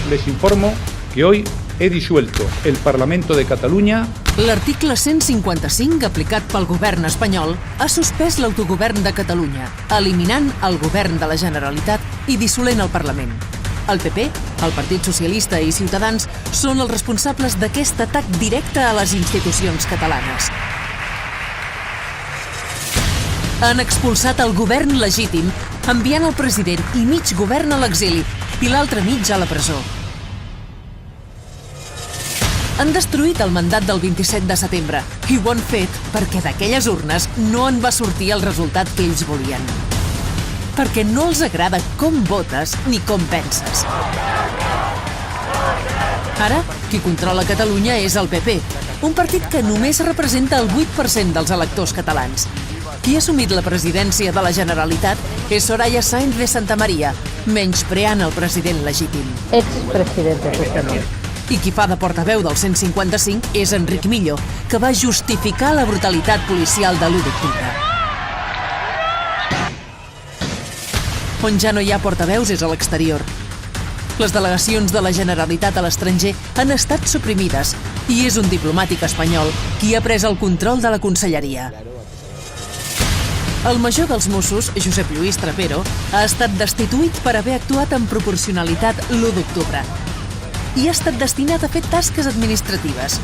les informo que hoy he disuelto el Parlamento de Catalunya. L'article 155, aplicat pel govern espanyol, ha suspès l'autogovern de Catalunya, eliminant el govern de la Generalitat i dissolent el Parlament. El PP, el Partit Socialista i Ciutadans són els responsables d'aquest atac directe a les institucions catalanes. Han expulsat el govern legítim, enviant el president i mig govern a l'exili i l'altre mig a la presó. Han destruït el mandat del 27 de setembre i ho han fet perquè d'aquelles urnes no en va sortir el resultat que ells volien. Perquè no els agrada com votes ni com penses. Ara, qui controla Catalunya és el PP, un partit que només representa el 8% dels electors catalans. Qui ha assumit la presidència de la Generalitat és Soraya Sáenz de Santamaría, menyspreant el president legítim. Expresidente, justament. I qui fa de portaveu del 155 és Enric Millo, que va justificar la brutalitat policial de l'1 d'octubre. On ja no hi ha portaveus és a l'exterior. Les delegacions de la Generalitat a l'estranger han estat suprimides i és un diplomàtic espanyol qui ha pres el control de la conselleria. El major dels Mossos, Josep Lluís Trapero, ha estat destituït per haver actuat amb proporcionalitat l'1 d'octubre i ha estat destinat a fer tasques administratives.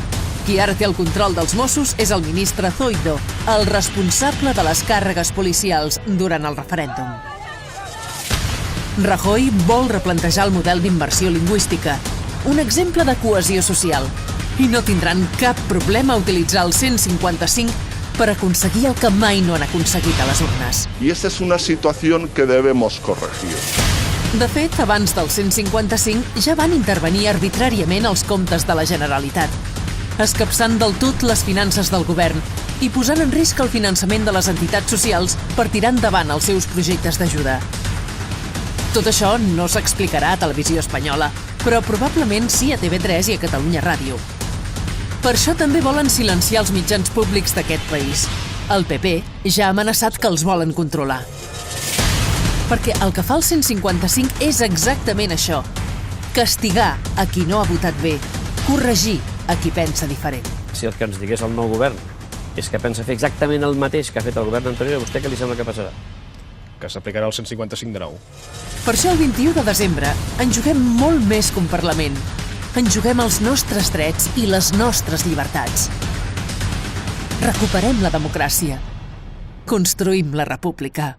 Qui ara té el control dels Mossos és el ministre Zoido, el responsable de les càrregues policials durant el referèndum. Rajoy vol replantejar el model d'immersió lingüística, un exemple de cohesió social, i no tindran cap problema a utilitzar el 155 per aconseguir el que mai no han aconseguit a les urnes. Y esta es una situación que debemos corregir. De fet, abans del 155 ja van intervenir arbitràriament els comptes de la Generalitat, escapçant del tot les finances del govern i posant en risc el finançament de les entitats socials per tirar endavant els seus projectes d'ajuda. Tot això no s'explicarà a Televisió Espanyola, però probablement sí a TV3 i a Catalunya Ràdio. Per això també volen silenciar els mitjans públics d'aquest país. El PP ja ha amenaçat que els volen controlar. Perquè el que fa el 155 és exactament això: castigar a qui no ha votat bé, corregir a qui pensa diferent. Si el que ens digués el nou govern és que pensa fer exactament el mateix que ha fet el govern anterior, a vostè què li sembla que passarà? Que s'aplicarà el 155 de nou. Per això el 21 de desembre en juguem molt més que un Parlament. En juguem els nostres drets i les nostres llibertats. Recuperem la democràcia. Construïm la república.